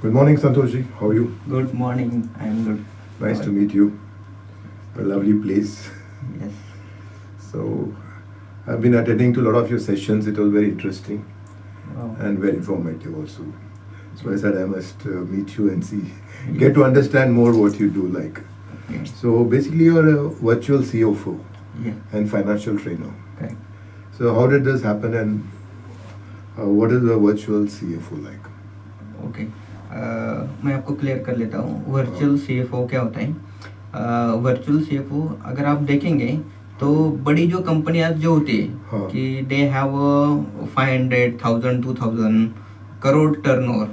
Good morning, Santoshi. How are you? Good morning. I'm good. Nice How to are meet you. A lovely place. you? Yes. So, I've been attending to a lot of your sessions. It was very interesting Wow. and very informative also. So I said I must meet you and see, get to understand more what you do like. Okay. So basically, you're a virtual CFO Yeah. and financial trainer. Correct. So how did this happen, and what is a virtual CFO like? Okay मैं आपको clear कर लेता हूँ virtual CFO क्या होता है। Virtual CFO अगर आप देखेंगे तो बड़ी जो कंपनियां जो होती है हाँ। कि they have 500,000 2,000 crore turnover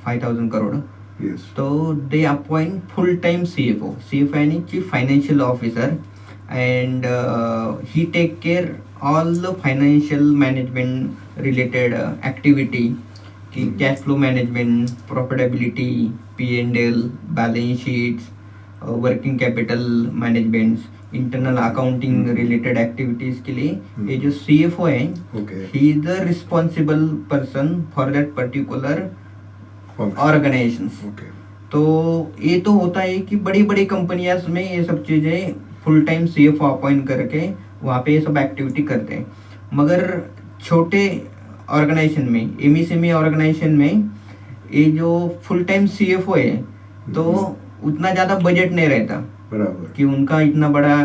5,000 crore Yes. तो they appoint full time CFO CFO यानी chief financial officer and he take care all the financial management related activity कि cash flow management profitability P&L balance sheets working capital management internal accounting related activities के लिए ये जो CFO है Okay. He is the responsible person for that particular Function. Organisations. Okay. तो ये तो होता है कि बड़ी बड़ी कंपनियां में ये सब चीज़ें फुल टाइम CFO अपॉइंट करके वहाँ पे ये सब एक्टिविटी करते हैं, मगर छोटे ऑर्गेनाइजेशन में एमएसएमई ऑर्गेनाइजेशन में ये जो फुल टाइम CFO है तो उतना ज़्यादा बजट नहीं रहता बराबर. कि उनका इतना बड़ा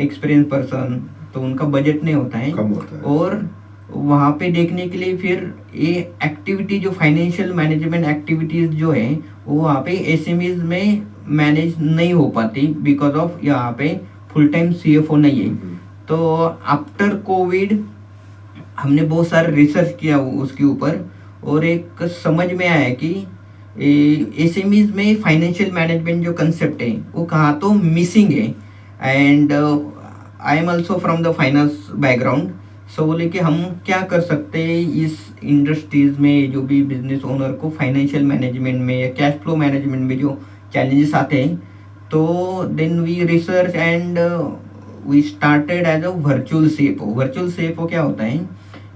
एक्सपीरियंस पर्सन, तो उनका बजट नहीं होता है कम होता है. और वहाँ पे देखने के लिए फिर ये एक्टिविटी जो फाइनेंशियल मैनेजमेंट एक्टिविटीज जो है वो वहाँ पे एसएमईज में मैनेज नहीं हो पाती बिकॉज ऑफ यहाँ पे फुल टाइम CFO नहीं है। तो आफ्टर कोविड हमने बहुत सारा रिसर्च किया उसके ऊपर और एक समझ में आया कि एसएमईज में फाइनेंशियल मैनेजमेंट जो कंसेप्ट है वो कहाँ तो मिसिंग है। And I am also from the finance background, so बोले कि हम क्या कर सकते हैं इस इंडस्ट्रीज में जो भी बिजनेस ओनर को फाइनेंशियल मैनेजमेंट में या कैश फ्लो मैनेजमेंट में जो चैलेंजेस आते हैं। तो then we research and we started as a virtual CFO। Virtual CFO क्या होता है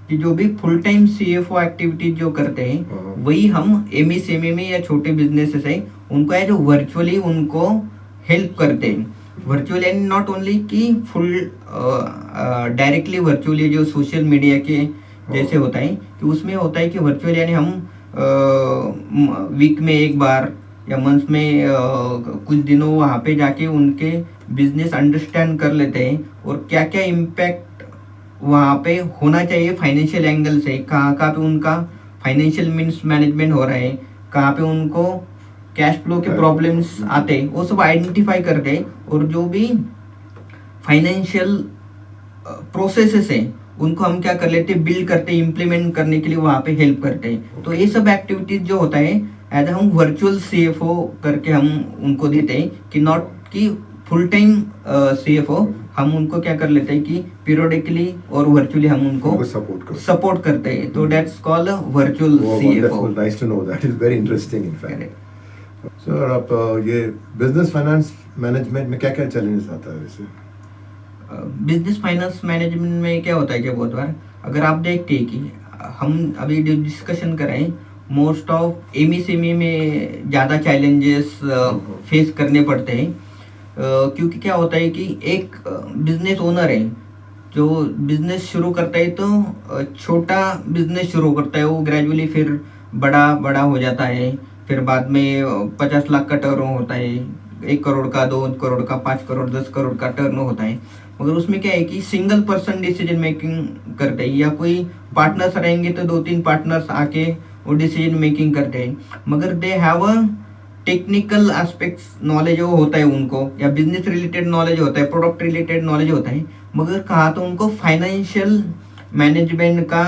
कि जो भी फुल टाइम CFO एक्टिविटीज जो करते हैं वही हम एमएसएमई में या छोटे बिजनेसेस है उनको एज वर्चुअली उनको हेल्प करते हैं। वर्चुअल एंड नॉट ओनली कि फुल डायरेक्टली वर्चुअली जो सोशल मीडिया के जैसे होता है कि उसमें होता है कि वर्चुअल यानी हम वीक में एक बार या मंथ में कुछ दिनों वहाँ पे जाके उनके बिजनेस अंडरस्टैंड कर लेते हैं और क्या क्या इम्पैक्ट वहाँ पे होना चाहिए फाइनेंशियल एंगल से, कहाँ कहाँ पे उनका फाइनेंशियल मीन्स मैनेजमेंट हो रहा है, कहाँ पे उनको कैश फ्लो के प्रॉब्लम्स आते हैं, वो सब आइडेंटिफाई करते हैं और जो भी फाइनेंशियल प्रोसेसेस है उनको हम क्या कर लेते हैं बिल्ड करते हैं, इम्प्लीमेंट करने के लिए वहाँ पे हेल्प करते हैं। तो ये सब एक्टिविटीज जो होता है एज हम वर्चुअल CFO करके हम उनको देते हैं कि नॉट कि फुल टाइम CFO, हम उनको क्या कर लेते हैं कि पीरियडिकली और वर्चुअली हम उनको सपोर्ट करते हैं। तो that's called virtual CFO। Nice to know, that is very interesting in fact. Sir आप ये बिजनेस फाइनेंस मैनेजमेंट में क्या क्या चैलेंजेस आता है वैसे? बिजनेस फाइनेंस मैनेजमेंट में क्या होता है कि बहुत बार अगर आप देखते हैं कि हम अभी जो डिस्कशन करें मोस्ट ऑफ एमएसएमई में ज़्यादा चैलेंजेस फेस करने पड़ते हैं, क्योंकि क्या होता है कि एक बिजनेस ओनर है जो बिजनेस शुरू करता है तो छोटा बिजनेस शुरू करता है, वो ग्रेजुअली फिर बड़ा बड़ा हो जाता है, फिर बाद में 50 लाख का टर्न होता है, 1 करोड़ का 2 करोड़ का 5 करोड़ 10 करोड़ का टर्न होता है। मगर उसमें क्या है कि सिंगल पर्सन डिसीजन मेकिंग करते हैं या कोई पार्टनर्स रहेंगे तो 2-3 पार्टनर्स आके वो डिसीजन मेकिंग करते हैं, मगर they have a technical aspects knowledge वो होता है उनको, या बिजनेस रिलेटेड नॉलेज होता है, प्रोडक्ट रिलेटेड नॉलेज होता है, मगर कहाँ तो उनको फाइनेंशियल मैनेजमेंट का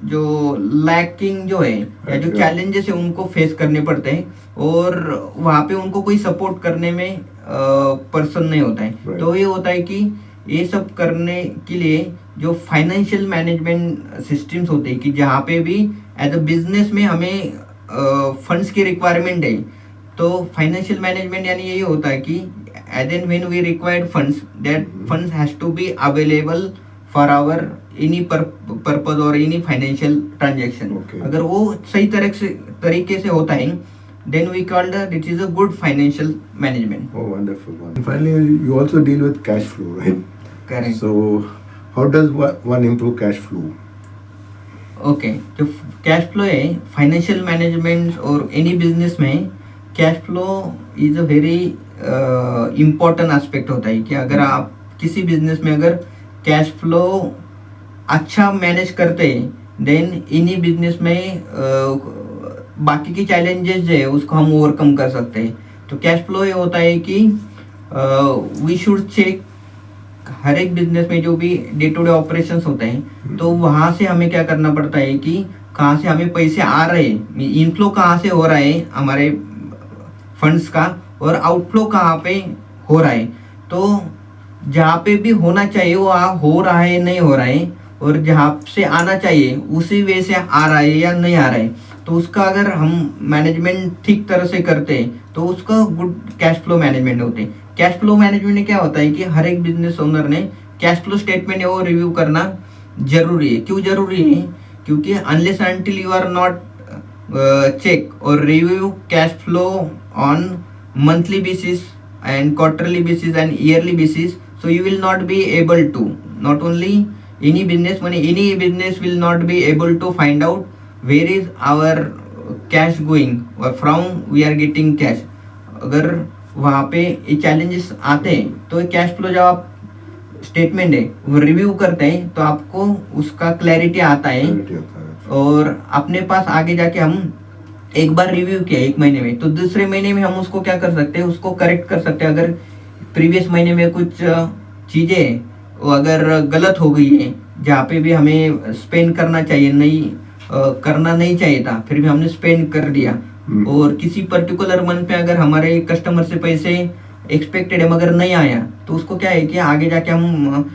जो लैकिंग जो है या जो चैलेंजेस है उनको फेस करने पड़ते हैं और वहाँ पे उनको कोई सपोर्ट करने में पर्सन नहीं होता है। तो ये होता है कि ये सब करने के लिए जो फाइनेंशियल मैनेजमेंट सिस्टम्स होते हैं कि जहाँ पे भी एज अ बिजनेस में हमें फंड्स की रिक्वायरमेंट है, तो फाइनेंशियल मैनेजमेंट यानी यही होता है कि as and when we required funds that funds has to be available for our any purpose और एनी फाइनेंशियल ट्रांजेक्शन। Okay. अगर वो सही तरीके से होता है, then we call that it is a good financial management. Oh, wonderful one. And finally, you also deal with cash flow, right? Correct. So, how does one improve cash flow? Okay, जो cash flow है financial management और any business में, cash flow is a very important aspect होता है कि अगर आप किसी बिजनेस में अगर कैश फ्लो अच्छा मैनेज करते हैं देन इन्हीं बिजनेस में बाकी के चैलेंजेस जो है उसको हम ओवरकम कर सकते हैं। तो कैश फ्लो ये होता है कि वी शुड चेक हर एक बिजनेस में जो भी डे टू डे ऑपरेशंस होते हैं, तो वहाँ से हमें क्या करना पड़ता है कि कहाँ से हमें पैसे आ रहे हैं, इनफ्लो कहाँ से हो रहा है हमारे फंड्स का, और आउटफ्लो कहाँ पे हो रहा है। तो जहाँ पे भी होना चाहिए वो हो रहा है नहीं हो रहा है, और जहाँ से आना चाहिए उसी वे से आ रहा है या नहीं आ रहा है, तो उसका अगर हम मैनेजमेंट ठीक तरह से करते हैं तो उसका गुड कैश फ्लो मैनेजमेंट होते हैं। कैश फ्लो मैनेजमेंट में क्या होता है कि हर एक बिजनेस ओनर ने कैश फ्लो स्टेटमेंट है वो रिव्यू करना जरूरी है। क्यों जरूरी है? क्योंकि unless until you are not check or review cash flow on monthly basis and quarterly basis and yearly basis, so you will not be able to, not only any business will not be able to find out where is our cash going or from we are getting cash। अगर वहाँ पे ये challenges आते हैं तो cash flow जब आप statement है वो रिव्यू करते हैं तो आपको उसका क्लैरिटी आता है, और अपने पास आगे जाके हम एक बार रिव्यू किया एक महीने में, तो दूसरे महीने में हम उसको क्या कर सकते हैं, उसको करेक्ट कर सकते हैं। अगर प्रीवियस महीने में कुछ चीज़ें वो अगर गलत हो गई है, जहाँ पे भी हमें स्पेंड करना चाहिए करना नहीं चाहिए था, फिर भी हमने स्पेंड कर दिया, और किसी पर्टिकुलर मंथ पे अगर हमारे कस्टमर से पैसे एक्सपेक्टेड है मगर नहीं आया, तो उसको क्या है कि आगे जाके हम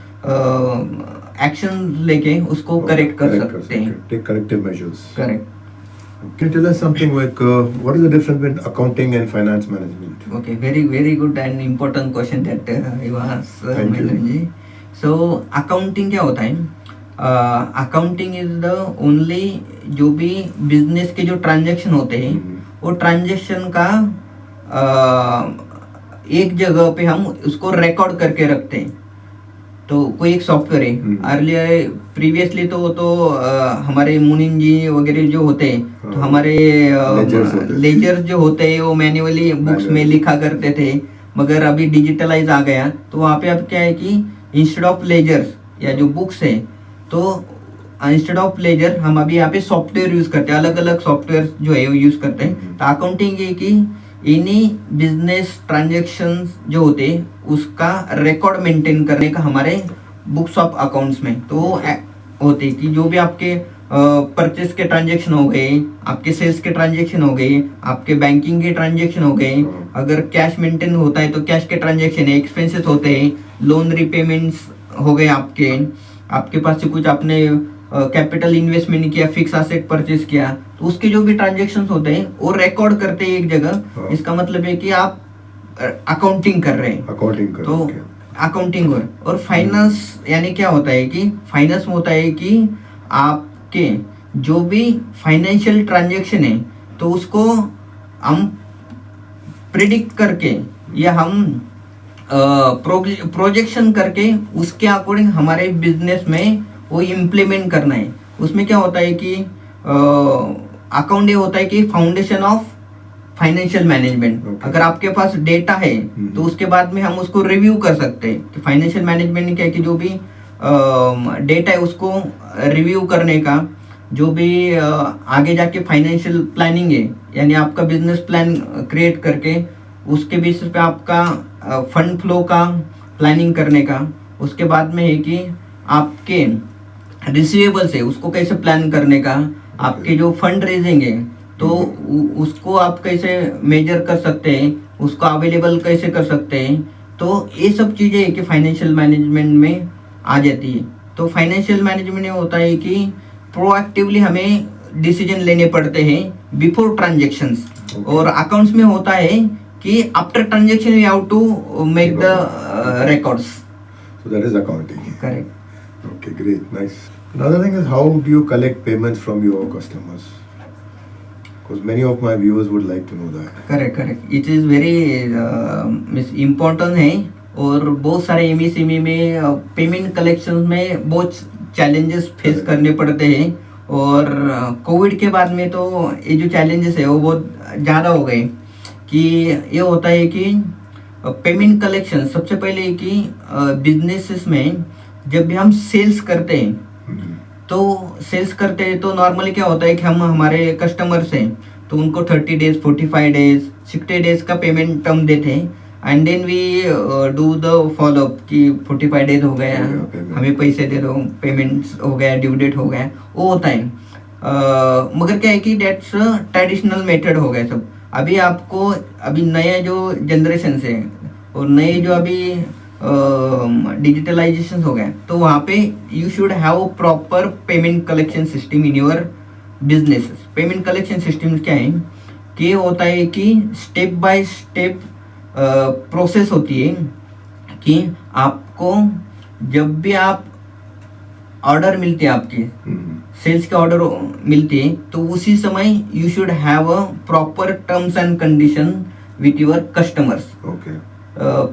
एक्शन लेके उसको करेक्ट कर सकते हैं। Take corrective measures. Correct. Can you tell us something like what is the difference between accounting and finance management? Okay, very good and important question that you asked, Thank you. Milan ji. So accounting क्या होता है? Accounting is the only जो भी business के जो transaction होते हैं वो ट्रांजैक्शन का एक जगह पे हम उसको रिकॉर्ड करके रखते हैं। तो कोई एक सॉफ्टवेयर है, अर्लियर प्रीवियसली तो हमारे मुनीन जी वगैरह जो होते हैं, तो हमारे लेजर जो होते हैं वो मैन्युअली बुक्स में लिखा करते थे, मगर अभी डिजिटलाइज आ गया, तो वहाँ पे अब क्या है कि इंस्टेड ऑफ लेजर्स या जो बुक्स है, तो इंस्टेड ऑफ लेजर हम अभी यहाँ पे सॉफ्टवेयर यूज करते हैं, अलग अलग सॉफ्टवेयर जो है वो यूज करते हैं। तो अकाउंटिंग है कि इन्हीं बिजनेस ट्रांजैक्शंस जो होते हैं उसका रिकॉर्ड मेंटेन करने का हमारे बुक्स ऑफ अकाउंट्स में तो होते हैं कि जो भी आपके परचेस के ट्रांजैक्शन हो गए, आपके सेल्स के ट्रांजैक्शन हो गए, आपके बैंकिंग के ट्रांजैक्शन हो गए, अगर कैश मेंटेन होता है तो कैश के ट्रांजैक्शन है, एक्सपेंसेस होते हैं, लोन रिपेमेंट्स हो गए, आपके पास से कुछ आपने कैपिटल इन्वेस्टमेंट किया, फिक्स एसेट परचेस किया, तो उसके जो भी ट्रांजैक्शंस होते हैं वो रिकॉर्ड करते हैं एक जगह। इसका मतलब है कि आप अकाउंटिंग कर रहे हैं, तो अकाउंटिंग और फाइनेंस यानी क्या होता है कि फाइनेंस होता है कि आपके जो भी फाइनेंशियल ट्रांजैक्शन है तो उसको हम प्रिडिक्ट करके या हम प्रोजेक्शन करके उसके अकॉर्डिंग हमारे बिजनेस में वो इम्प्लीमेंट करना है। उसमें क्या होता है कि अकाउंट ये होता है कि फाउंडेशन ऑफ फाइनेंशियल मैनेजमेंट। अगर आपके पास डेटा है तो उसके बाद में हम उसको रिव्यू कर सकते हैं कि फाइनेंशियल मैनेजमेंट क्या है कि जो भी डेटा है उसको रिव्यू करने का, जो भी आगे जाके फाइनेंशियल प्लानिंग है यानी आपका बिजनेस प्लान क्रिएट करके उसके बेसिस पे आपका फंड फ्लो का प्लानिंग करने का। उसके बाद में है कि आपके रिसीवेबल्स है उसको कैसे प्लान करने का, आपके जो फंड रेजिंग है तो उसको आप कैसे मेजर कर सकते हैं, उसको अवेलेबल कैसे कर सकते हैं। तो ये सब चीज़ें है कि फाइनेंशियल मैनेजमेंट में आ जाती है। तो फाइनेंशियल मैनेजमेंट में होता है कि प्रोएक्टिवली हमें डिसीजन लेने पड़ते हैं बिफोर ट्रांजेक्शंस, और अकाउंट्स में होता है कि after transaction we have to make the records. So that is accounting. Correct. Okay, great, nice. Another thing is, how do you collect payments from your customers? Because many of my viewers would like to know that. Correct it is very means important है। और बहुत सारे MSME में payment collection में बहुत challenges face करने पड़ते हैं। और कोविड के बाद में तो ये जो चैलेंजेस है वो बहुत ज़्यादा हो गए। कि ये होता है कि पेमेंट कलेक्शन सबसे पहले कि बिजनेसेस में जब भी हम सेल्स करते हैं तो नॉर्मली क्या होता है कि हम हमारे कस्टमर्स हैं तो उनको 30 डेज 45 डेज 60 डेज का पेमेंट टर्म देते हैं। And then we do the follow up कि 45 डेज हो गया हमें पैसे दे दो, पेमेंट्स हो गया, ड्यू डेट हो गया, वो होता है। मगर क्या है कि डेट्स ट्रेडिशनल मेथड हो गया सब। अभी आपको अभी नया जो जनरेशन है और नए जो अभी डिजिटलाइजेशन हो गया तो वहाँ पे you should have proper payment collection system in your businesses. Payment collection system क्या है कि होता है कि स्टेप बाय स्टेप प्रोसेस होती है कि आपको जब भी आप ऑर्डर मिलते हैं आपके सेल्स के ऑर्डर मिलते हैं तो उसी समय you should have a proper terms and condition with your customers.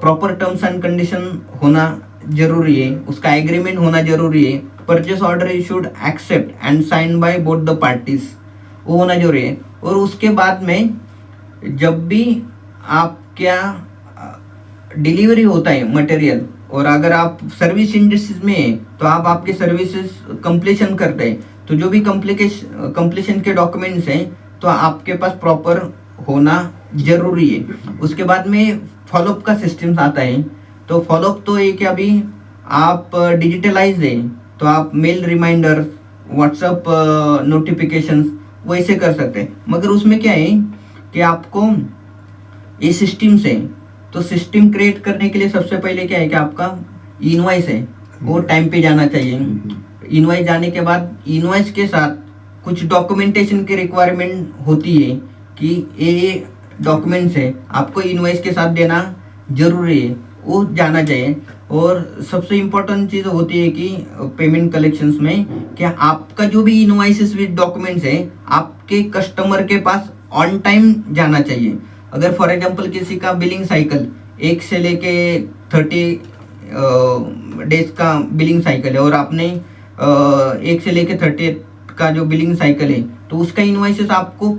Proper terms and condition होना जरूरी है, उसका एग्रीमेंट होना जरूरी है। Purchase order you should accept and sign by both the parties, वो होना जरूरी है। और उसके बाद में जब भी आप क्या डिलीवरी होता है मटेरियल, और अगर आप सर्विस इंडस्ट्रीज में हैं तो आप आपके सर्विसेज कंप्लीशन करते हैं तो जो भी कंप्लीशन के डॉक्यूमेंट्स हैं तो आपके पास प्रॉपर होना जरूरी है। उसके बाद में फॉलोअप का सिस्टम आता है। तो फॉलोअप तो एक अभी आप डिजिटलाइज है तो आप मेल रिमाइंडर, व्हाट्सएप नोटिफिकेशंस वैसे कर सकते हैं। मगर उसमें क्या है कि आपको ये सिस्टम से तो सिस्टम क्रिएट करने के लिए सबसे पहले क्या है कि आपका इनवॉइस है वो टाइम पे जाना चाहिए। इनवॉइस जाने के बाद इनवॉइस के साथ कुछ डॉक्यूमेंटेशन की रिक्वायरमेंट होती है कि ये डॉक्यूमेंट्स है आपको इनवॉइस के साथ देना जरूरी है, वो जाना चाहिए। और सबसे इम्पोर्टेंट चीज़ होती है कि पेमेंट कलेक्शंस में क्या आपका जो भी इनवॉइसेस विद डॉक्यूमेंट्स है आपके कस्टमर के पास ऑन टाइम जाना चाहिए। अगर फॉर एग्जांपल किसी का बिलिंग साइकिल 1 से लेके 30 डेज का बिलिंग साइकिल है और आपने 1 से लेके 30 का जो बिलिंग साइकिल है तो उसका इनवॉइसेस आपको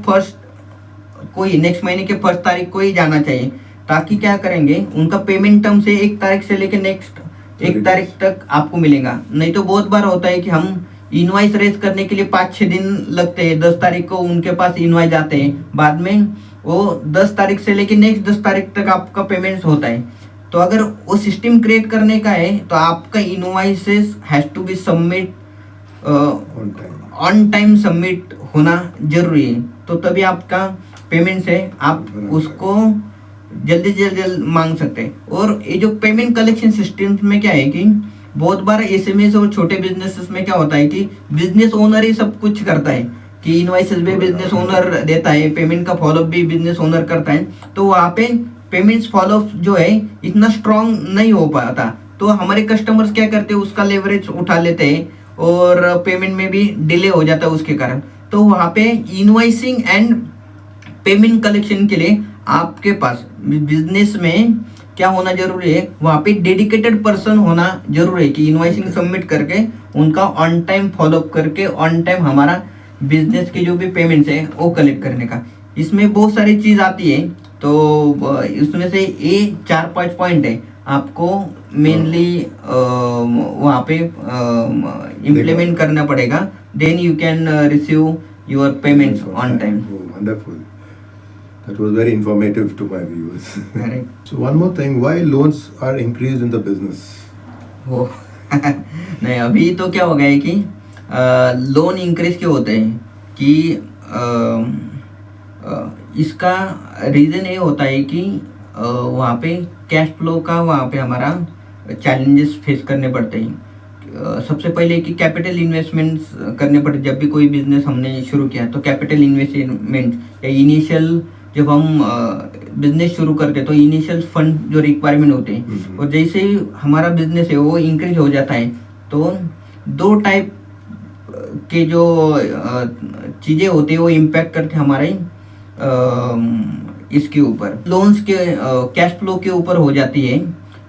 नेक्स्ट महीने के 1 तारीख को ही जाना चाहिए। ताकि क्या करेंगे उनका पेमेंट टर्म से 1 तारीख से लेके नेक्स्ट 1 तारीख तक आपको मिलेगा। नहीं तो बहुत बार होता है कि हम इनवॉइस रेज करने के लिए 5-6 दिन लगते हैं, 10 तारीख को उनके पास इनवॉइस आते हैं, बाद में वो 10 तारीख से लेके नेक्स्ट 10 तारीख तक आपका पेमेंट्स होता है। तो अगर वो सिस्टम क्रिएट करने का है तो आपका invoices has to be submit on time submit होना जरूरी है। तो तभी आपका पेमेंट्स है आप उसको जल्दी से जल्द मांग सकते हैं। और ये जो पेमेंट कलेक्शन सिस्टम में क्या है कि बहुत बार एसएमएस और छोटे बिजनेसेस में क्या होता है कि बिजनेस ओनर ही सब कुछ करता है कि इनवॉइसेस भी बिजनेस ओनर देता है, पेमेंट का फॉलोअप भी बिजनेस ओनर करता है। तो वहाँ पे पेमेंट्स फॉलोअप जो है इतना स्ट्रांग नहीं हो पाता। तो हमारे कस्टमर्स क्या करते हैं उसका लेवरेज उठा लेते हैं और पेमेंट में भी डिले हो जाता है उसके कारण। तो वहाँ पे इनवॉइसिंग एंड पेमेंट कलेक्शन के लिए आपके पास बिजनेस में क्या होना जरूरी है, वहाँ पे डेडिकेटेड पर्सन होना जरूरी है कि इनवॉइसिंग सबमिट करके उनका ऑन टाइम फॉलोअप करके ऑन टाइम हमारा बिजनेस के जो भी पेमेंट्स है वो कलेक्ट करने का। इसमें बहुत सारी चीज़ आती है तो इसमें से ये 4-5 पॉइंट है आपको मेनली वहाँ पे इम्प्लीमेंट करना पड़ेगा। Then you can receive your payments on time. Wonderful. That was very informative to my viewers. Correct. So one more thing, why loans are increased in the business? वो नहीं अभी तो क्या हो गया है कि लोन इंक्रीज क्यों होते हैं कि इसका रीज़न ये होता है कि वहाँ पे कैश फ्लो का वहाँ पे हमारा चैलेंजेस फेस करने पड़ते हैं। सबसे पहले कि कैपिटल इन्वेस्टमेंट्स करने पड़ते। जब भी कोई बिजनेस हमने शुरू किया तो कैपिटल इन्वेस्टमेंट या इनिशियल जब हम बिजनेस शुरू करते तो इनिशियल फंड जो रिक्वायरमेंट होते हैं और जैसे ही हमारा बिजनेस है वो इंक्रीज हो जाता है तो दो टाइप के जो चीज़ें होती है वो इम्पैक्ट करते हैं हमारे इसके ऊपर, लोन्स के कैश फ्लो के ऊपर हो जाती है।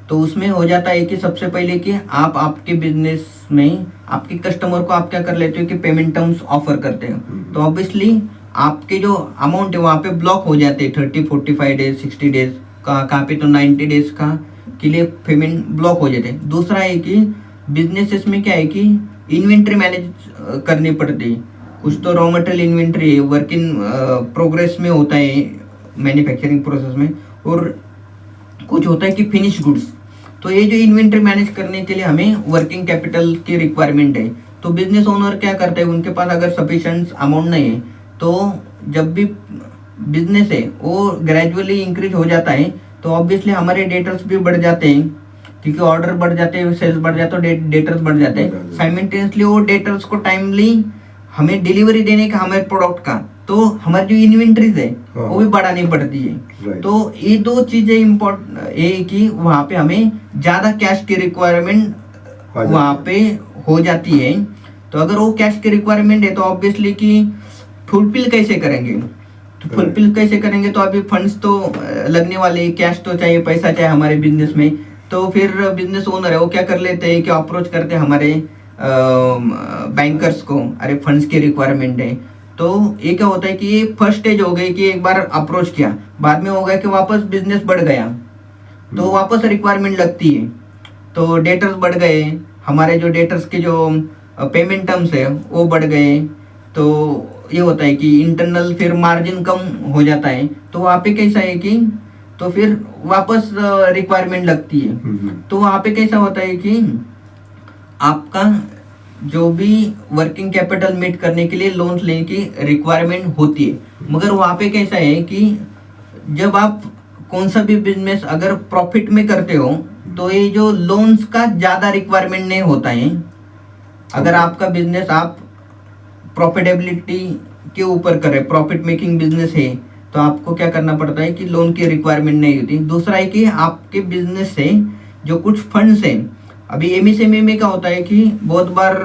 तो उसमें हो जाता है कि सबसे पहले कि आप आपके बिजनेस में आपके कस्टमर को आप क्या कर लेते हो कि पेमेंट टर्म्स ऑफर करते हो, तो ऑब्वियसली आपके जो अमाउंट है वहाँ पे ब्लॉक हो जाते हैं 30-45 डेज 60 डेज का, कहाँ पे तो 90 डेज का के लिए पेमेंट ब्लॉक हो जाते हैं। दूसरा है कि बिजनेसेस में क्या है कि इन्वेंट्री मैनेज करनी पड़ती है। कुछ तो रॉ मटेरियल इन्वेंट्री है, वर्क इन प्रोग्रेस में होता है मैन्युफैक्चरिंग प्रोसेस में, और कुछ होता है कि फिनिश गुड्स। तो ये जो इन्वेंट्री मैनेज करने के लिए हमें वर्किंग कैपिटल की रिक्वायरमेंट है। तो बिजनेस ओनर क्या करते हैं, उनके पास अगर सफिशिएंट अमाउंट नहीं है तो जब भी बिजनेस है वो ग्रेजुअली इंक्रीज हो जाता है तो ऑब्वियसली हमारे डेटर्स भी बढ़ जाते हैं, क्योंकि ऑर्डर बढ़ जाते हैं, सेल्स बढ़ जाते हैं, डेटर्स बढ़ जाते हैं। साइमल्टेनियसली वो डेटर्स को टाइमली हमें डिलीवरी देने का हमारे प्रोडक्ट का, तो हमारी जो इन्वेंट्रीज है वो भी बढ़ानी पड़ती है। तो ये दो चीजें इम्पोर्टेंट है कि वहाँ पे हमें ज्यादा कैश की रिक्वायरमेंट वहाँ पे हो जाती है। तो अगर वो कैश की रिक्वायरमेंट है तो ऑब्वियसली कि फुलफिल कैसे करेंगे, तो फुलफिल कैसे करेंगे, तो अभी फंड्स तो लगने वाले, कैश तो चाहिए, पैसा चाहिए हमारे बिजनेस में। तो फिर बिजनेस ओनर है वो क्या कर लेते हैं कि अप्रोच करते हैं हमारे बैंकर्स को, अरे फंड्स की रिक्वायरमेंट है। तो ये क्या होता है कि ये फर्स्ट स्टेज हो गई कि एक बार अप्रोच किया, बाद में हो गया कि वापस बिजनेस बढ़ गया तो वापस रिक्वायरमेंट लगती है, तो डेटर्स बढ़ गए, हमारे जो डेटर्स के जो पेमेंट टर्म्स है वो बढ़ गए, तो ये होता है कि इंटरनल फिर मार्जिन कम हो जाता है। तो वहाँ पे कैसा है कि तो फिर वापस रिक्वायरमेंट लगती है। तो वहाँ पे कैसा होता है कि आपका जो भी वर्किंग कैपिटल मीट करने के लिए लोन लेने की रिक्वायरमेंट होती है, मगर वहाँ पे कैसा है कि जब आप कौन सा भी बिजनेस अगर प्रॉफिट में करते हो तो ये जो लोन्स का ज़्यादा रिक्वायरमेंट नहीं होता है। अगर आपका बिजनेस आप प्रॉफिटेबिलिटी के ऊपर करे, प्रॉफिट मेकिंग बिजनेस है, तो आपको क्या करना पड़ता है कि लोन की रिक्वायरमेंट नहीं होती। दूसरा है कि आपके बिजनेस से जो कुछ फंड्स हैं, अभी एमएसएमई में क्या होता है कि बहुत बार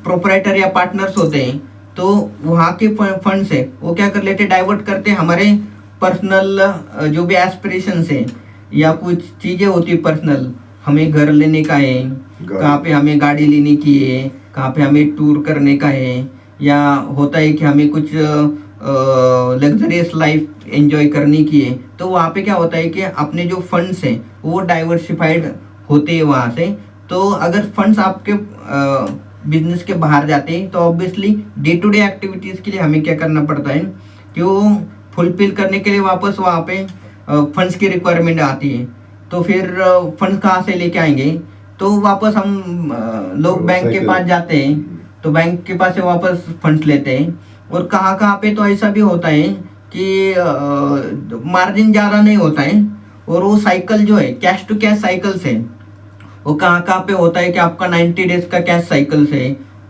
प्रोपराइटर या पार्टनर्स होते हैं, तो वहाँ के फंड्स है वो क्या कर लेते, डाइवर्ट करते हैं हमारे पर्सनल जो भी एस्पिरेशंस है या कुछ चीज़ें होती है पर्सनल, हमें घर लेने का है, कहाँ पे हमें गाड़ी लेने की है, कहाँ पे हमें टूर करने का है, या होता है कि हमें कुछ लग्जरियस लाइफ एंजॉय करने की है। तो वहाँ पे क्या होता है कि अपने जो फंड्स हैं वो डाइवर्सिफाइड होते हैं वहाँ से। तो अगर फंड्स आपके बिजनेस के बाहर जाते हैं तो obviously day to day activities के लिए हमें क्या करना पड़ता है कि वो फुलफिल करने के लिए वापस वहाँ पे फंड्स की रिक्वायरमेंट आती है। तो फिर फंड्स कहाँ से लेके आएंगे, तो वापस हम लोग बैंक के पास जाते हैं, तो बैंक के पास से वापस फंड्स लेते हैं। और कहाँ कहाँ पे तो ऐसा भी होता है कि मार्जिन ज़्यादा नहीं होता है, और वो साइकिल जो है कैश टू कैश साइकिल से, वो कहाँ कहाँ पे होता है कि आपका 90 डेज का कैश साइकिल से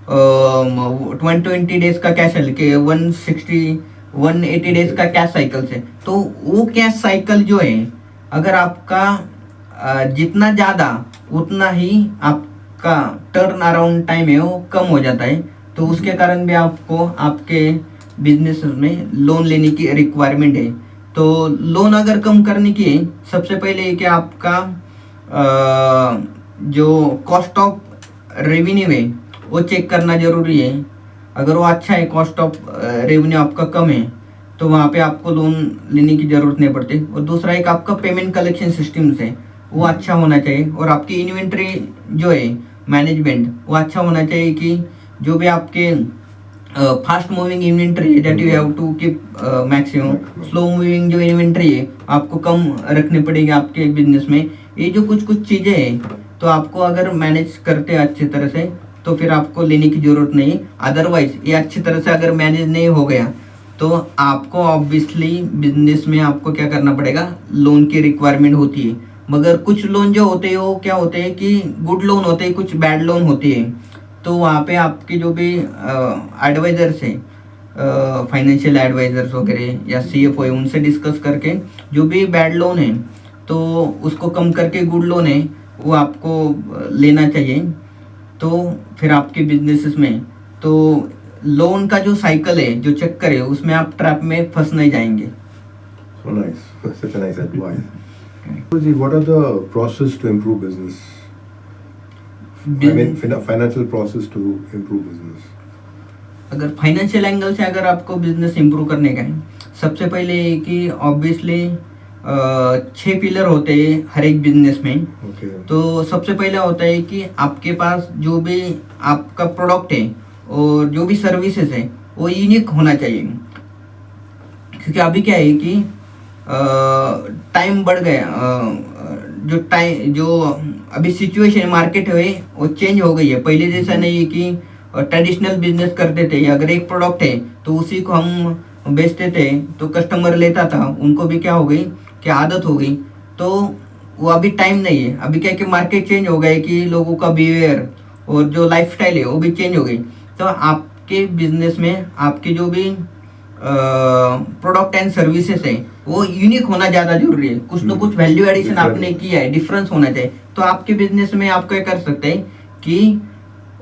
120 डेज का कैश के 180 डेज का कैश साइकिल से। तो वो कैश साइकिल जो है अगर आपका जितना ज़्यादा उतना ही आपका टर्न अराउंड टाइम है वो कम हो जाता है। तो उसके कारण भी आपको आपके बिजनेस में लोन लेने की रिक्वायरमेंट है। तो लोन अगर कम करने की है, सबसे पहले कि आपका जो कॉस्ट ऑफ रेवेन्यू है वो चेक करना ज़रूरी है। अगर वो अच्छा है, कॉस्ट ऑफ रेवेन्यू आपका कम है, तो वहाँ पे आपको लोन लेने की ज़रूरत नहीं पड़ती। और दूसरा एक आपका पेमेंट कलेक्शन सिस्टम्स है वो अच्छा होना चाहिए, और आपकी इन्वेंट्री जो है मैनेजमेंट वो अच्छा होना चाहिए कि जो भी आपके फास्ट मूविंग इन्वेंट्री है that you have to keep maximum, slow moving जो इन्वेंट्री है आपको कम रखनी पड़ेगी आपके बिजनेस में। ये जो कुछ कुछ चीज़ें हैं तो आपको अगर मैनेज करते हैं अच्छी तरह से तो फिर आपको लेने की ज़रूरत नहीं। अदरवाइज ये अच्छी तरह से अगर मैनेज नहीं हो गया तो आपको ऑब्वियसली बिजनेस में आपको क्या करना पड़ेगा, लोन की रिक्वायरमेंट होती है। मगर कुछ लोन जो होते हैं वो क्या होते हैं कि गुड लोन होते हैं, कुछ बैड लोन होते हैं। तो वहाँ पे आपके जो भी एडवाइज़र्स हैं, फाइनेंशियल एडवाइज़र्स वगैरह या CFO है, उनसे डिस्कस करके जो भी बैड लोन है तो उसको कम करके गुड लोन है वो आपको लेना चाहिए। तो फिर आपके बिजनेसेस में तो लोन का जो साइकिल है, जो चक्कर है, उसमें आप ट्रैप में फंस नहीं जाएंगे। So nice. Such a nice advice. Ji, what are the process to improve business? I mean, financial process to improve business. अगर फाइनेंशियल एंगल से अगर आपको बिजनेस इंप्रूव करने का है, सबसे पहले ये कि ऑब्वियसली 6 पिलर होते हैं हर एक बिजनेस में। Okay. तो सबसे पहला होता है कि आपके पास जो भी आपका प्रोडक्ट है और जो भी सर्विसेज है वो यूनिक होना चाहिए। क्योंकि अभी क्या है कि टाइम बढ़ गया, जो अभी सिचुएशन मार्केट है वो चेंज हो गई है। पहले जैसा नहीं है कि ट्रेडिशनल बिजनेस करते थे, अगर एक प्रोडक्ट है तो उसी को हम बेचते थे तो कस्टमर लेता था, उनको भी क्या हो गई कि आदत हो गई। तो वो अभी टाइम नहीं है। अभी क्या कि मार्केट चेंज हो गया है कि लोगों का बिहेवियर और जो लाइफस्टाइल है वो भी चेंज हो गई। तो आपके बिजनेस में आपके जो भी प्रोडक्ट एंड सर्विसेज है वो यूनिक होना ज़्यादा जरूरी है। कुछ ना कुछ वैल्यू एडिशन आपने किया है, डिफरेंस होना चाहिए। तो आपके बिजनेस में आप क्या कर सकते हैं कि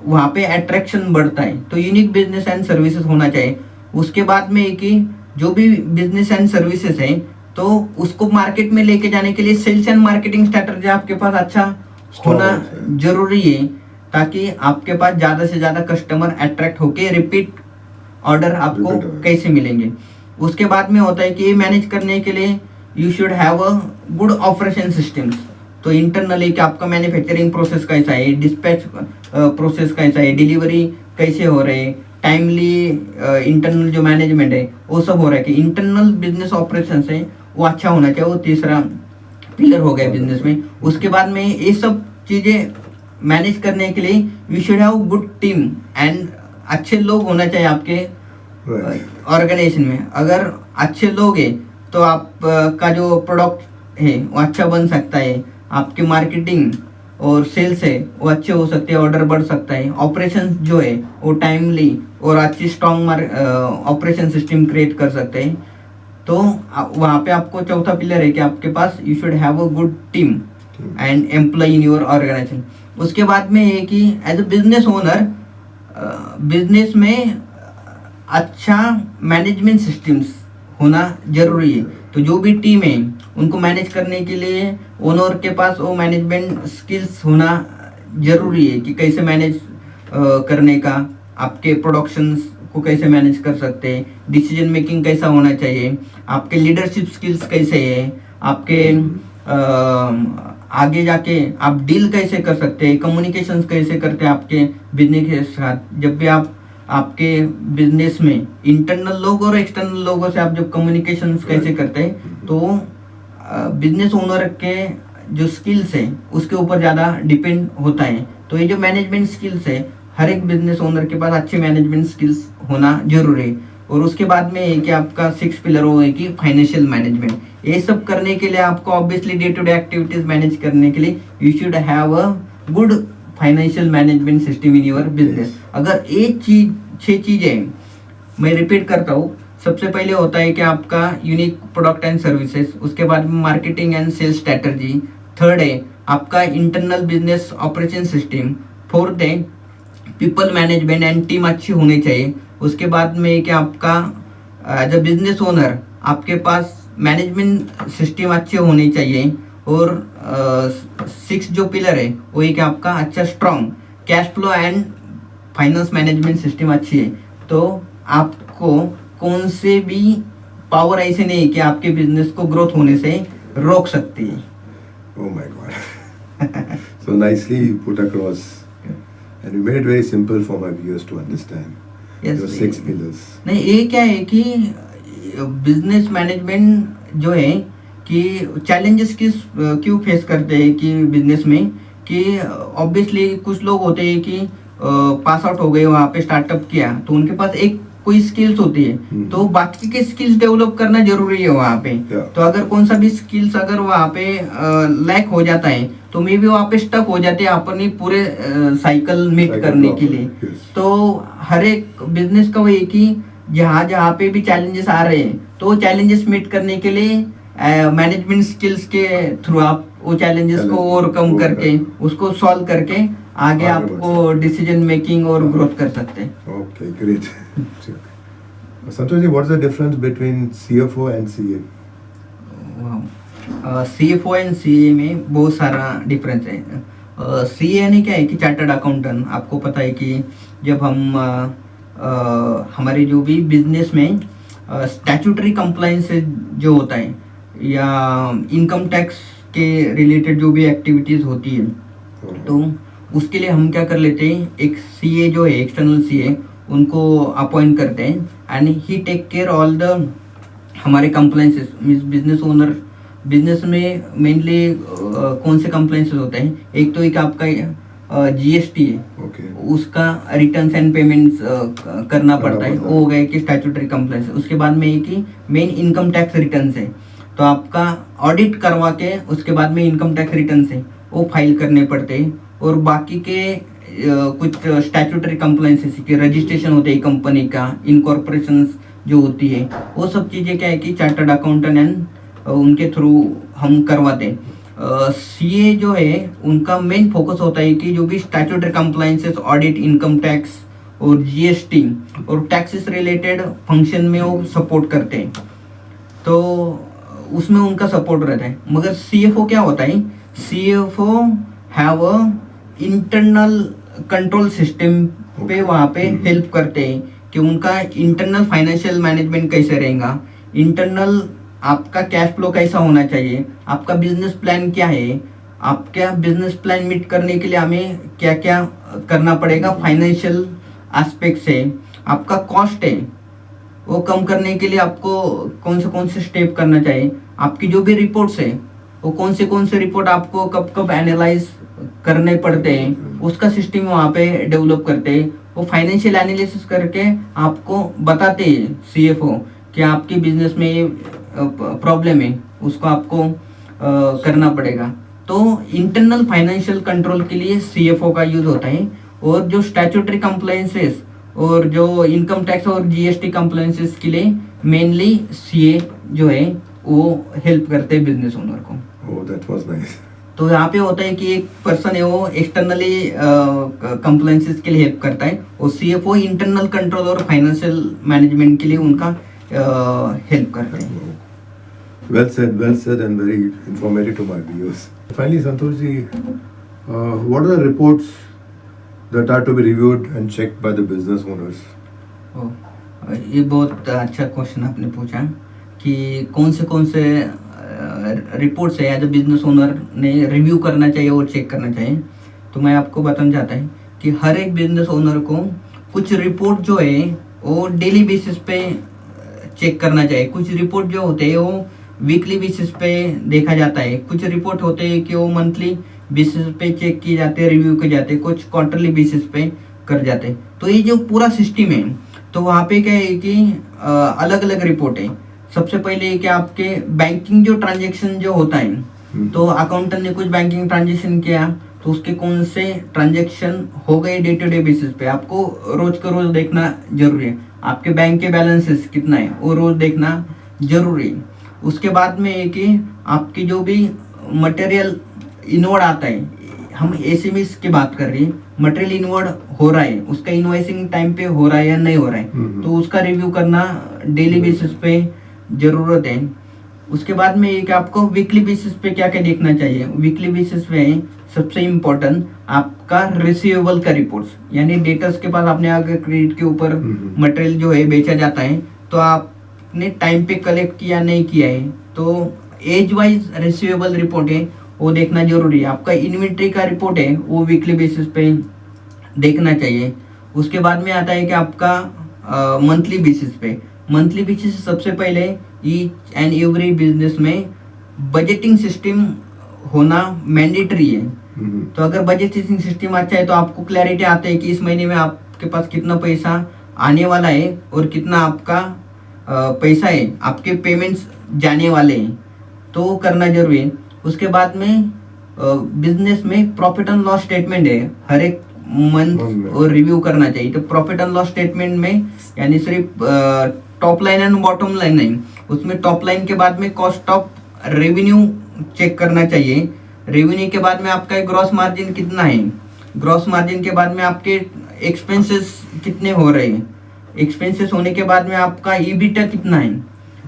वहाँ पे अट्रैक्शन बढ़ता है, तो यूनिक बिजनेस एंड सर्विसेज होना चाहिए। उसके बाद में कि जो भी बिजनेस एंड सर्विसेज है तो उसको मार्केट में लेके जाने के लिए सेल्स एंड मार्केटिंग स्ट्रेटजी आपके पास अच्छा होना जरूरी है, ताकि आपके पास ज़्यादा से ज़्यादा कस्टमर अट्रैक्ट होके रिपीट ऑर्डर आपको कैसे मिलेंगे। उसके बाद में होता है कि ये मैनेज करने के लिए you should have a good operation systems. तो इंटरनली कि आपका मैन्युफैक्चरिंग प्रोसेस कैसा है, डिस्पैच प्रोसेस कैसा है, डिलीवरी कैसे हो रहे हैं, टाइमली इंटरनल जो मैनेजमेंट है वो सब हो रहा है कि इंटरनल बिजनेस ऑपरेशन है वो अच्छा होना चाहिए। वो तीसरा पिलर हो गया बिजनेस में। उसके बाद में ये सब चीज़ें मैनेज करने के लिए you should have good team and अच्छे लोग होना चाहिए आपके ऑर्गेनाइजेशन में। अगर अच्छे लोग हैं तो आप का जो प्रोडक्ट है वो अच्छा बन सकता है, आपकी मार्केटिंग और सेल्स है वो अच्छे हो सकते हैं, ऑर्डर बढ़ सकता है, ऑपरेशन जो है वो टाइमली और अच्छी स्ट्रॉन्ग ऑपरेशन सिस्टम क्रिएट कर सकते हैं। तो वहाँ पे आपको चौथा पिलर है कि आपके पास you should have a good team and employ in your organisation. उसके बाद में ये कि as a business owner business में अच्छा मैनेजमेंट सिस्टम्स होना जरूरी है। तो जो भी टीम है उनको मैनेज करने के लिए ओनर के पास वो मैनेजमेंट स्किल्स होना जरूरी है कि कैसे मैनेज करने का, आपके प्रोडक्शंस को कैसे मैनेज कर सकते हैं, डिसीजन मेकिंग कैसा होना चाहिए, आपके लीडरशिप स्किल्स कैसे है, आपके आगे जाके आप डील कैसे कर सकते हैं, कम्युनिकेशंस कैसे करते हैं आपके बिजनेस के साथ। जब भी आप आपके बिजनेस में इंटरनल लोग और एक्सटर्नल लोगों से आप जब कम्युनिकेशंस कैसे करते हैं तो बिजनेस ओनर के जो स्किल्स है उसके ऊपर ज़्यादा डिपेंड होता है। तो ये जो मैनेजमेंट स्किल्स है हर एक बिजनेस ओनर के पास अच्छे मैनेजमेंट स्किल्स होना जरूरी है। और उसके बाद में ये कि आपका 6 पिलर हो है कि फाइनेंशियल मैनेजमेंट। ये सब करने के लिए आपको obviously day to day activities manage करने के लिए you should have a good financial management system in your business. अगर एक चीज 6 चीज़ें मैं रिपीट करता हूँ, सबसे पहले होता है कि आपका यूनिक प्रोडक्ट एंड सर्विसेज, उसके बाद में marketing and sales strategy, third है आपका internal business operation system, fourth है पीपल मैनेजमेंट एंड टीम अच्छी होनी चाहिए। उसके बाद में कि आपका एज अ बिजनेस ओनर आपके पास मैनेजमेंट सिस्टम अच्छे होने चाहिए। और 6 जो पिलर है वो एक आपका अच्छा strong cash flow and finance management system अच्छी है। तो आपको कौन से भी पावर ऐसे नहीं कि आपके बिजनेस को ग्रोथ होने से रोक सकती है। Oh my God. So nicely put across. And you made it very simple for my viewers to understand. Yes, your 6 pillars. नहीं, ये क्या है कि बिजनेस मैनेजमेंट जो है कि चैलेंजेस क्यों फेस करते हैं कि बिजनेस में कि ऑब्वियसली कुछ लोग होते हैं कि पास आउट हो गए, वहाँ पे स्टार्टअप किया तो उनके पास एक कोई स्किल्स होती है तो बाकी के स्किल्स डेवलप करना जरूरी है वहाँ पे। तो अगर कौन सा भी स्किल्स अगर वहाँ पे लैक हो जाता है तो मे भी वहाँ पे स्टक हो जाते हैं अपनी पूरे साइकिल मीट करने के लिए। तो हर एक बिजनेस का वो एक ही जहाँ जहाँ पे भी चैलेंजेस आ रहे हैं तो चैलेंजेस मीट करने के लिए मैनेजमेंट स्किल्स के थ्रू आप वो चैलेंजेस को ओवरकम करके उसको सॉल्व करके आगे आगे बढ़ आपको डिसीजन मेकिंग और ग्रोथ कर सकते हैं। Okay, great. Santosh ji, what is the difference between CFO and CA? CFO and CA में बहुत सारा डिफरेंस है। CA यानी क्या है कि चार्टर्ड अकाउंटेंट, आपको पता है कि जब हम हमारे जो भी बिजनेस में स्टैट्यूटरी कंप्लायंस जो होता है या इनकम टैक्स के रिलेटेड जो भी एक्टिविटीज़ होती है, तो उसके लिए हम क्या कर लेते हैं, एक CA जो है एक्सटर्नल CA उनको अपॉइंट करते हैं and he take care all the हमारे compliances. Means business owner, business में मेनली कौन से कंप्लायंसेस होते हैं, एक तो एक आपका GST है, Okay. उसका रिटर्न्स एंड पेमेंट्स करना पड़ता है, पड़ता वो हो गया कि स्टैट्यूटरी कंप्लायंस। उसके बाद में एक ही मेन इनकम टैक्स रिटर्न्स है, तो आपका ऑडिट करवा के उसके बाद में इनकम टैक्स रिटर्न्स है वो फाइल करने पड़ते हैं। और बाकी के कुछ स्टैट्यूटरी कंप्लायंसेस के रजिस्ट्रेशन होते हैं कंपनी का, इनकॉर्पोरेशंस जो होती है, वो सब चीज़ें क्या है कि चार्टर्ड अकाउंटेंट एंड उनके थ्रू हम करवाते हैं। CA जो है उनका मेन फोकस होता है कि जो भी statutory compliances, audit, income tax और GST और टैक्सेस रिलेटेड फंक्शन में वो सपोर्ट करते हैं, तो उसमें उनका सपोर्ट रहता है। मगर CFO क्या होता है, CFO have a internal control system पे वहाँ पे हेल्प करते हैं कि उनका इंटरनल फाइनेंशियल मैनेजमेंट कैसे रहेगा, इंटरनल आपका कैश फ्लो कैसा होना चाहिए, आपका बिजनेस प्लान क्या है, आपका बिजनेस प्लान मीट करने के लिए हमें क्या क्या करना पड़ेगा फाइनेंशियल एस्पेक्ट से, आपका कॉस्ट है वो कम करने के लिए आपको कौन से स्टेप करना चाहिए, आपकी जो भी रिपोर्ट्स है वो कौन से रिपोर्ट आपको कब कब एनालाइज करने पड़ते हैं, उसका सिस्टम वहाँ पे डेवलप करते हैं। वो फाइनेंशियल एनालिसिस करके आपको बताते हैं CFO कि आपकी बिजनेस में ये प्रॉब्लम है, उसको आपको करना पड़ेगा। तो इंटरनल फाइनेंशियल कंट्रोल के लिए CFO का यूज होता है। और जो स्टैट्यूटरी कंप्लायंसेस और जो इनकम टैक्स और GST कंप्लायंसेस के लिए मेनली CA जो है वो हेल्प करते हैं बिजनेस ओनर को। Oh, that was nice. तो यहाँ पे होता है कि एक पर्सन है वो एक्सटर्नली कंप्लायंसेस के लिए हेल्प करता है और CFO इंटरनल कंट्रोल और फाइनेंशियल मैनेजमेंट के लिए उनका हेल्प करते हैं। Well said, and very informative to my viewers. Finally, Santosh ji, what are the reports that are to be reviewed and checked by the business owners? ये बहुत अच्छा question आपने पूछा कि कौन से रिपोर्ट्स है एज अ बिजनेस ओनर ने रिव्यू करना चाहिए और चेक करना चाहिए। तो मैं आपको बताना चाहता हूँ कि हर एक बिजनेस ओनर को कुछ रिपोर्ट जो है वो डेली बेसिस पे चेक करना चाहिए, कुछ रिपोर्ट जो होते हैं वो वीकली बेसिस पे देखा जाता है, कुछ रिपोर्ट होते हैं कि वो मंथली बेसिस पे चेक किए जाते हैं, रिव्यू किए जाते हैं, कुछ क्वार्टरली बेसिस पे कर जाते हैं। तो ये जो पूरा सिस्टम है तो वहाँ पे क्या है कि अलग अलग रिपोर्ट है। सबसे पहले कि आपके बैंकिंग जो ट्रांजेक्शन जो होता है, तो अकाउंटेंट ने कुछ बैंकिंग ट्रांजेक्शन किया तो उसके कौन से ट्रांजेक्शन हो गए डे टू डे बेसिस पे आपको रोज का रोज देखना जरूरी है। आपके बैंक के बैलेंसेस कितना है वो रोज देखना जरूरी है। उसके बाद में है कि आपकी जो भी मटेरियल इनवर्ड आता है, हम एसएमएस की बात कर रही है, मटेरियल इनवर्ड हो रहा है, उसका इनवॉइसिंग टाइम पे हो रहा है या नहीं हो रहा है, तो उसका रिव्यू करना डेली बेसिस पे जरूरत है। उसके बाद में एक आपको वीकली बेसिस पे क्या क्या देखना चाहिए। वीकली बेसिस पे सबसे इम्पोर्टेंट आपका रिसीवेबल का रिपोर्ट्स, यानी डेटर्स के पास आपने अगर क्रेडिट के ऊपर मटेरियल जो है बेचा जाता है तो आपने टाइम पे कलेक्ट किया नहीं किया है, तो एज वाइज रिसीवेबल रिपोर्ट है वो देखना जरूरी है। आपका इन्वेंट्री का रिपोर्ट है वो वीकली बेसिस पे देखना चाहिए। उसके बाद में आता है कि आपका मंथली बेसिस पे, मंथली बेसिस सबसे पहले ईच एंड एवरी बिजनेस में बजटिंग सिस्टम होना मैंडेटरी है। तो अगर बजटिंग सिस्टम अच्छा है तो आपको क्लैरिटी आता है कि इस महीने में आपके पास कितना पैसा आने वाला है और कितना आपका पैसा है, आपके पेमेंट्स जाने वाले हैं, तो वो करना जरूरी है। उसके बाद में बिजनेस में प्रॉफिट एंड लॉस स्टेटमेंट है, हर एक मंथ और रिव्यू करना चाहिए। तो प्रॉफिट एंड लॉस स्टेटमेंट में यानी सिर्फ top line and bottom line नहीं, उसमें टॉप लाइन के बाद में कॉस्ट ऑफ रेवेन्यू चेक करना चाहिए। रेवेन्यू के बाद में आपका ग्रॉस मार्जिन कितना है, ग्रॉस मार्जिन के बाद में आपके एक्सपेंसेस कितने हो रहे हैं, एक्सपेंसेस होने के बाद में आपका ईबीटा कितना है,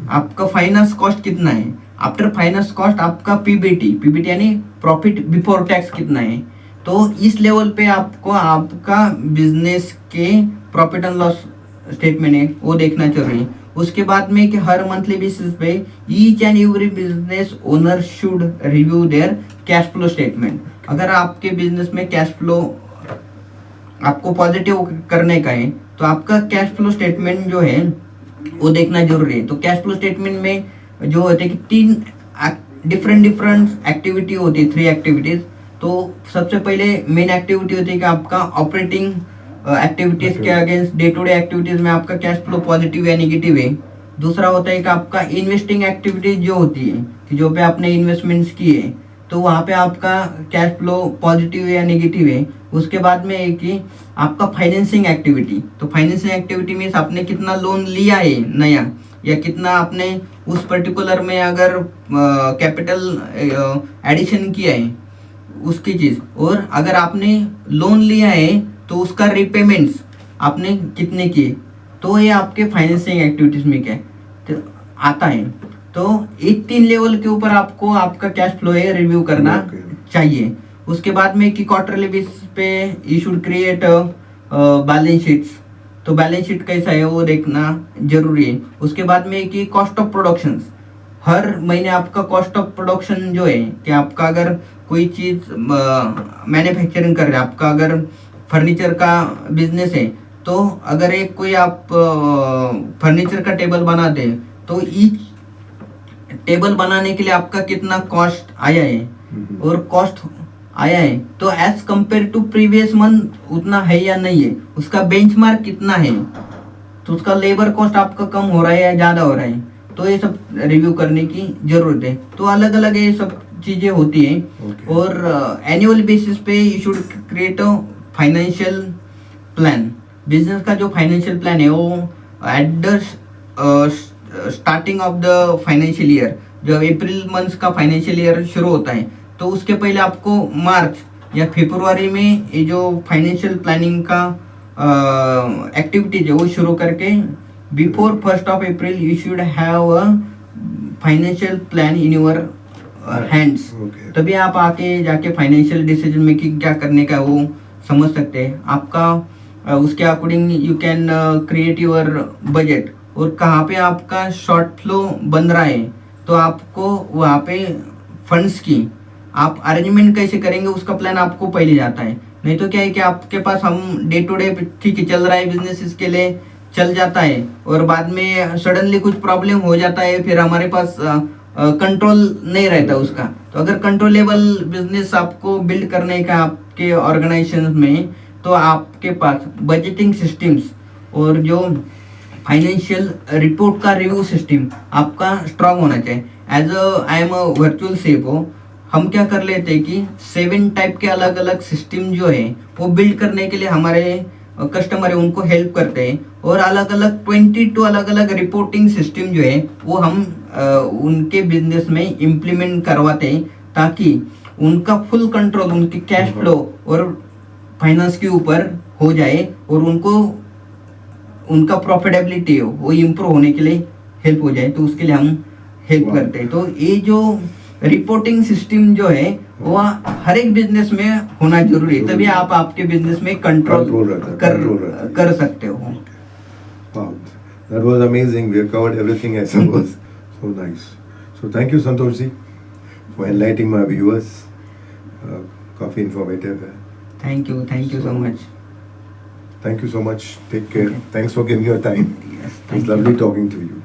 आपका फाइनेंस कॉस्ट कितना है, आफ्टर फाइनेंस कॉस्ट आपका पीबीटी यानी प्रॉफिट बिफोर टैक्स कितना है। तो इस लेवल पे आपको आपका बिजनेस के प्रॉफिट एंड लॉस स्टेटमेंट है वो देखना चाहिए। उसके बाद में कि हर मंथली बेसिस पे each and every business owner should review their cash flow statement. अगर आपके बिजनेस में कैश फ्लो आपको पॉजिटिव करने का है तो आपका कैश फ्लो स्टेटमेंट जो है वो देखना जरूरी है। तो कैश फ्लो स्टेटमेंट में जो होते हैं कि 3 डिफरेंट एक्टिविटी होती है, 3 एक्टिविटीज। तो सबसे पहले मेन एक्टिविटी होती है कि आपका ऑपरेटिंग एक्टिविटीज के against day to day activities में आपका कैश फ्लो पॉजिटिव या नेगेटिव है। दूसरा होता है कि आपका इन्वेस्टिंग एक्टिविटीज जो होती है कि जो पे आपने इन्वेस्टमेंट्स किए तो वहाँ पे आपका कैश फ्लो पॉजिटिव या नेगेटिव है। उसके बाद में है कि आपका फाइनेंसिंग एक्टिविटी, तो फाइनेंसिंग एक्टिविटी मीन्स आपने कितना लोन लिया है नया या कितना आपने उस पर्टिकुलर में अगर कैपिटल एडिशन किया है उसकी चीज़, और अगर आपने लोन लिया है तो उसका रिपेमेंट्स आपने कितने किए, तो ये आपके फाइनेंसिंग एक्टिविटीज में क्या तो आता है। तो एक 3 लेवल के ऊपर आपको आपका कैश फ्लो है रिव्यू करना चाहिए। उसके बाद में कि क्वार्टरली बेसिस पे you should create balance sheets, तो बैलेंस शीट कैसा है वो देखना जरूरी है। उसके बाद में कि कॉस्ट ऑफ प्रोडक्शन, हर महीने आपका कॉस्ट ऑफ प्रोडक्शन जो है कि आपका अगर कोई चीज़ मैन्युफैक्चरिंग कर रहे हैं, आपका अगर फर्नीचर का बिजनेस है तो अगर एक कोई आप फर्नीचर का टेबल बनाते हैं तो ईच टेबल बनाने के लिए आपका कितना कॉस्ट आया है और कॉस्ट आया है तो as compare to previous month उतना है या नहीं है, उसका बेंचमार्क कितना है, तो उसका लेबर कॉस्ट आपका कम हो रहा है या ज़्यादा हो रहा है, तो ये सब रिव्यू करने की जरूरत है। तो अलग अलग ये सब चीज़ें होती हैं। और एनुअल बेसिस पे you should create a financial plan. Business का जो फाइनेंशियल प्लान है वो at the starting of the financial year, जब अप्रैल मंथ का फाइनेंशियल ईयर शुरू होता है तो उसके पहले आपको मार्च या फरवरी में ये जो फाइनेंशियल प्लानिंग का एक्टिविटीज है वो शुरू करके before 1st of April you should have a financial plan in your hands. तभी आप आके जाके फाइनेंशियल डिसीजन मेकिंग क्या करने का वो समझ सकते हैं। आपका उसके according you can create your budget, और कहाँ पे आपका शॉर्ट फ्लो बन रहा है तो आपको वहाँ पे फंड्स की आप अरेंजमेंट कैसे करेंगे उसका प्लान आपको पहले जाता है। नहीं तो क्या है कि आपके पास हम डे टू डे ठीक है चल रहा है बिजनेस, इसके लिए चल जाता है और बाद में सडनली कुछ प्रॉब्लम हो जाता है, फिर हमारे पास कंट्रोल नहीं रहता उसका। तो अगर कंट्रोलेबल बिजनेस आपको बिल्ड करने का आपके ऑर्गेनाइजेशन में, तो आपके पास बजटिंग सिस्टम्स और जो फाइनेंशियल रिपोर्ट का रिव्यू सिस्टम आपका स्ट्रांग होना चाहिए। As I am a virtual CEO, हम क्या कर लेते हैं कि 7 टाइप के अलग अलग सिस्टम जो है वो बिल्ड करने के लिए हमारे कस्टमर है उनको हेल्प करते हैं, और अलग अलग 22 अलग अलग रिपोर्टिंग सिस्टम जो है वो हम उनके बिजनेस में इम्प्लीमेंट करवाते हैं ताकि उनका फुल कंट्रोल उनके कैश फ्लो और फाइनेंस के ऊपर हो जाए और उनको उनका प्रॉफिटेबिलिटी हो वो इम्प्रूव होने के लिए हेल्प हो जाए। तो उसके लिए हम हेल्प करते हैं। तो ये जो रिपोर्टिंग सिस्टम जो है वो हर एक बिजनेस में होना जरूरी है, तभी आप आपके बिजनेस में कंट्रोल कर सकते हो। Wow, that was amazing. We have covered everything, I suppose. So nice. So thank you, Santosh ji, for enlightening my viewers. काफी informative है. Thank you so much. Thank you so much. Take care. Thanks for giving your time. Yes, It was lovely talking to you.